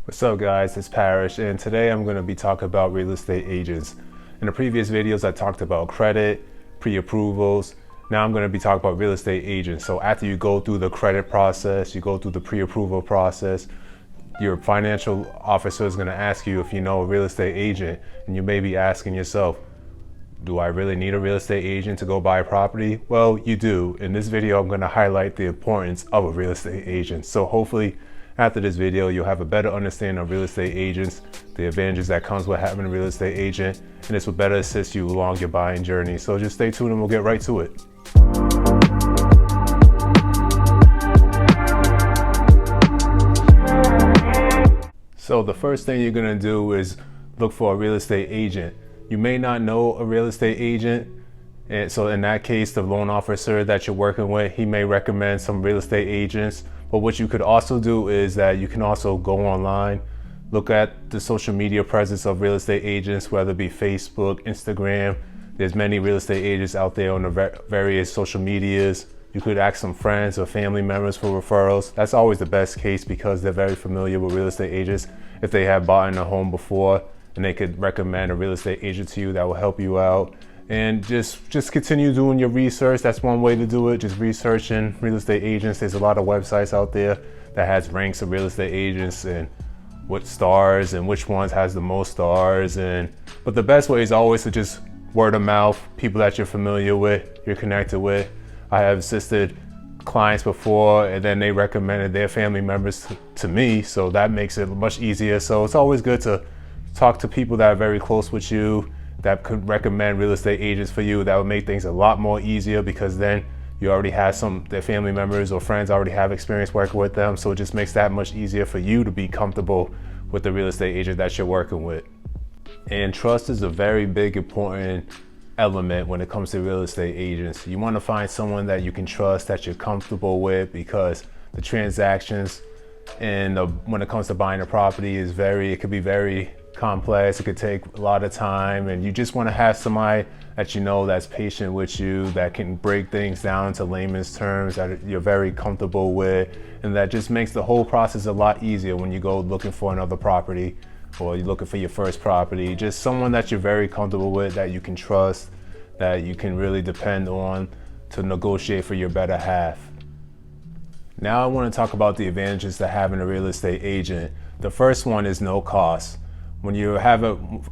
What's up guys, it's Parrish, and today I'm going to be talking about real estate agents. In the previous videos I talked about credit, pre-approvals. Now I'm going to be talking about real estate agents. So after you go through the credit process, you go through the pre-approval process, your financial officer is going to ask you if you know a real estate agent, and you may be asking yourself, do I really need a real estate agent to go buy a property? Well, you do. In this video, I'm going to highlight the importance of a real estate agent. So hopefully after this video, you'll have a better understanding of real estate agents, the advantages that comes with having a real estate agent, and this will better assist you along your buying journey. So just stay tuned and we'll get right to it. So the first thing you're going to do is look for a real estate agent. You may not know a real estate agent, and so in that case, the loan officer that you're working with, he may recommend some real estate agents. But what you could also do is that you can also go online, look at the social media presence of real estate agents, whether it be Facebook, Instagram. There's many real estate agents out there on the various social medias. You could ask some friends or family members for referrals. That's always the best case because they're very familiar with real estate agents. If they have bought in a home before, and they could recommend a real estate agent to you that will help you out. And just continue doing your research. That's one way to do it, just researching real estate agents. There's a lot of websites out there that has ranks of real estate agents and what stars and which ones has the most stars. But the best way is always to just word of mouth, people that you're familiar with, you're connected with. I have assisted clients before, and then they recommended their family members to me, so that makes it much easier. So it's always good to talk to people that are very close with you, that could recommend real estate agents for you. That would make things a lot more easier because then you already have their family members or friends already have experience working with them. So it just makes that much easier for you to be comfortable with the real estate agent that you're working with. And trust is a very big, important element when it comes to real estate agents. You want to find someone that you can trust, that you're comfortable with, because the transactions and when it comes to buying a property it could be very complex. It could take a lot of time, and you just want to have somebody that you know that's patient with you, that can break things down into layman's terms that you're very comfortable with, and that just makes the whole process a lot easier when you go looking for another property or you're looking for your first property. Just someone that you're very comfortable with, that you can trust, that you can really depend on to negotiate for your better half. Now I want to talk about the advantages to having a real estate agent. The first one is no cost. When you have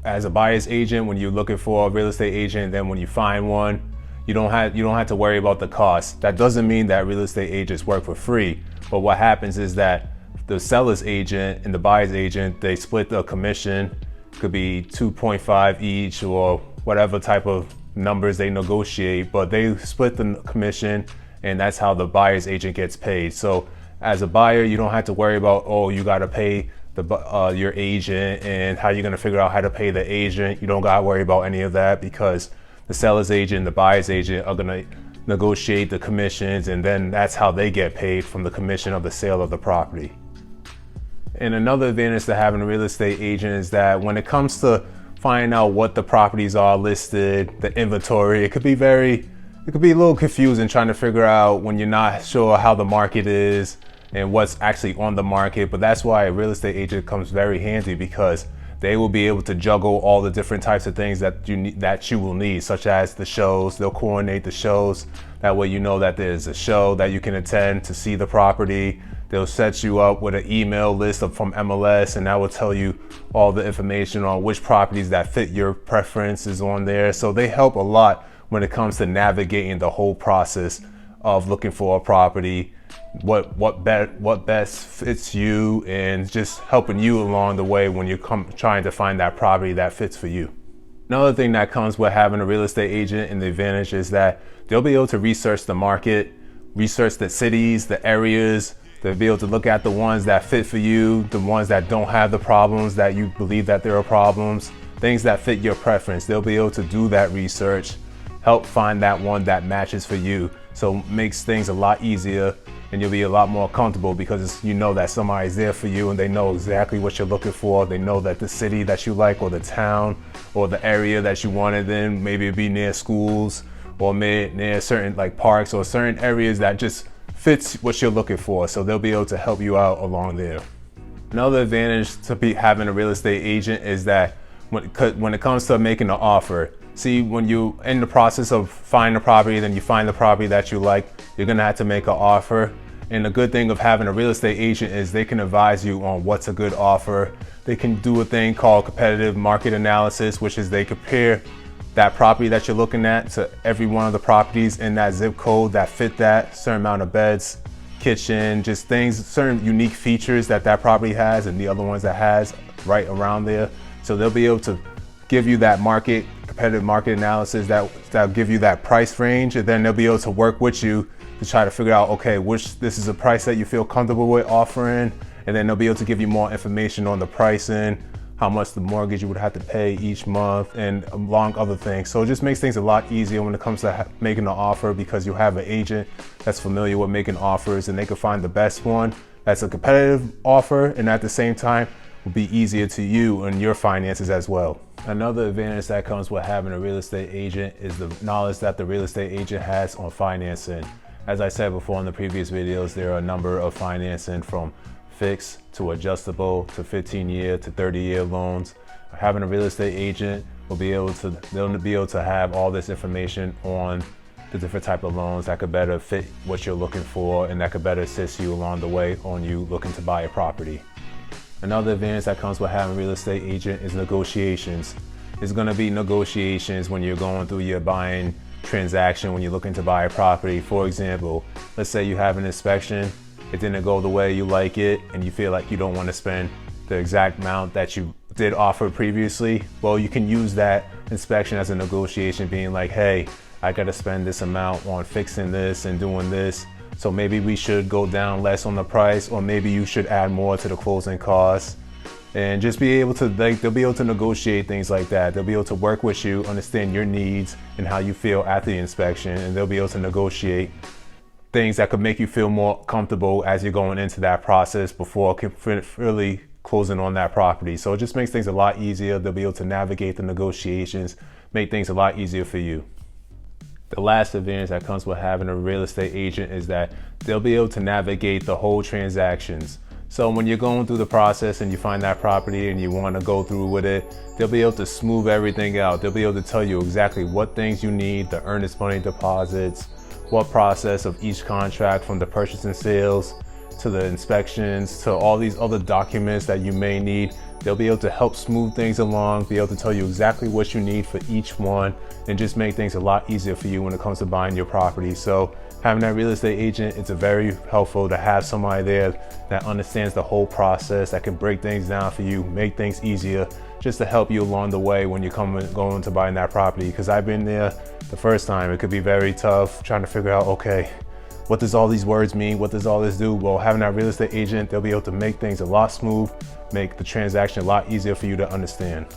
as a buyer's agent, when you're looking for a real estate agent, then when you find one, you don't have to worry about the cost. That doesn't mean that real estate agents work for free, but what happens is that the seller's agent and the buyer's agent, they split the commission. It could be 2.5 each or whatever type of numbers they negotiate, but they split the commission, and that's how the buyer's agent gets paid. So as a buyer, you don't have to worry about, oh, you got to pay your agent and how you're going to figure out how to pay the agent. You don't got to worry about any of that because the seller's agent and the buyer's agent are going to negotiate the commissions, and then that's how they get paid from the commission of the sale of the property. And another advantage to having a real estate agent is that when it comes to finding out what the properties are listed, the inventory, it could be a little confusing trying to figure out when you're not sure how the market is and what's actually on the market. But that's why a real estate agent comes very handy, because they will be able to juggle all the different types of things that you will need, such as the shows. They'll coordinate the shows. That way you know that there's a show that you can attend to see the property. They'll set you up with an email list from MLS, and that will tell you all the information on which properties that fit your preferences on there. So they help a lot when it comes to navigating the whole process of looking for a property, what best fits you, and just helping you along the way when you're trying to find that property that fits for you. Another thing that comes with having a real estate agent, and the advantage, is that they'll be able to research the market, research the cities, the areas. They'll be able to look at the ones that fit for you, the ones that don't have the problems that you believe that there are problems, things that fit your preference. They'll be able to do that research, help find that one that matches for you. So it makes things a lot easier, and you'll be a lot more comfortable because you know that somebody's there for you and they know exactly what you're looking for. They know that the city that you like, or the town, or the area that you wanted in, maybe it'd be near schools or near certain like parks or certain areas that just fits what you're looking for. So they'll be able to help you out along there. Another advantage to having a real estate agent is that when it comes to making an offer, see, when you in the process of finding a property, then you find the property that you like, you're gonna have to make an offer. And the good thing of having a real estate agent is they can advise you on what's a good offer. They can do a thing called competitive market analysis, which is they compare that property that you're looking at to every one of the properties in that zip code that fit that certain amount of beds, kitchen, just things, certain unique features that that property has and the other ones that has right around there. So they'll be able to give you that competitive market analysis that'll give you that price range, and then they'll be able to work with you to try to figure out, okay, this is a price that you feel comfortable with offering, and then they'll be able to give you more information on the pricing, how much the mortgage you would have to pay each month, and among other things. So it just makes things a lot easier when it comes to making an offer, because you have an agent that's familiar with making offers, and they can find the best one that's a competitive offer, and at the same time will be easier to you and your finances as well. Another advantage that comes with having a real estate agent is the knowledge that the real estate agent has on financing. As I said before in the previous videos, there are a number of financing from fixed to adjustable to 15-year to 30-year loans. Having a real estate agent they'll be able to have all this information on the different type of loans that could better fit what you're looking for, and that could better assist you along the way on you looking to buy a property. Another advantage that comes with having a real estate agent is negotiations. There's going to be negotiations when you're going through your buying transaction, when you're looking to buy a property. For example, let's say you have an inspection, it didn't go the way you like it, and you feel like you don't want to spend the exact amount that you did offer previously. Well, you can use that inspection as a negotiation, being like, hey, I got to spend this amount on fixing this and doing this, so maybe we should go down less on the price, or maybe you should add more to the closing costs. And just be able to, they'll be able to negotiate things like that. They'll be able to work with you, understand your needs and how you feel after the inspection, and they'll be able to negotiate things that could make you feel more comfortable as you're going into that process before really closing on that property. So it just makes things a lot easier. They'll be able to navigate the negotiations, make things a lot easier for you. The last advantage that comes with having a real estate agent is that they'll be able to navigate the whole transactions. So when you're going through the process and you find that property and you want to go through with it, they'll be able to smooth everything out. They'll be able to tell you exactly what things you need, the earnest money deposits, what process of each contract, from the purchase and sales to the inspections to all these other documents that you may need. They'll be able to help smooth things along, be able to tell you exactly what you need for each one, and just make things a lot easier for you when it comes to buying your property. So having that real estate agent, it's very helpful to have somebody there that understands the whole process, that can break things down for you, make things easier, just to help you along the way when you're going to buying that property. Because I've been there the first time. It could be very tough trying to figure out, okay, what does all these words mean? What does all this do? Well, having that real estate agent, they'll be able to make things a lot smooth, make the transaction a lot easier for you to understand.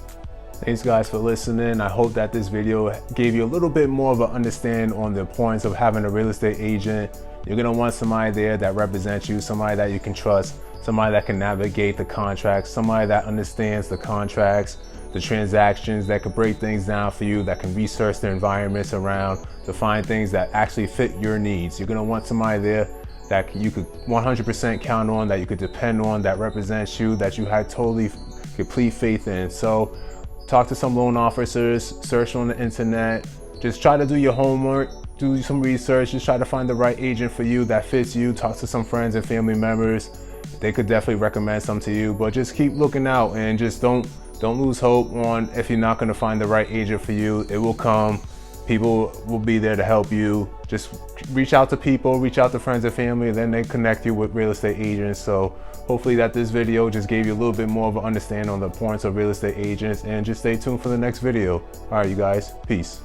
Thanks guys for listening. I hope that this video gave you a little bit more of an understanding on the importance of having a real estate agent. You're gonna want somebody there that represents you, somebody that you can trust, somebody that can navigate the contracts, somebody that understands the contracts, the transactions, that can break things down for you, that can research the environments around to find things that actually fit your needs. You're gonna want somebody there that you could 100% count on, that you could depend on, that represents you, that you had totally complete faith in. So talk to some loan officers, search on the internet, just try to do your homework, do some research, just try to find the right agent for you that fits you. Talk to some friends and family members. They could definitely recommend some to you, but just keep looking out and just don't lose hope on if you're not gonna find the right agent for you. It will come. People will be there to help you. Just reach out to people, reach out to friends and family, and then they connect you with real estate agents. So hopefully that this video just gave you a little bit more of an understanding on the importance of real estate agents, and just stay tuned for the next video. All right, you guys, peace.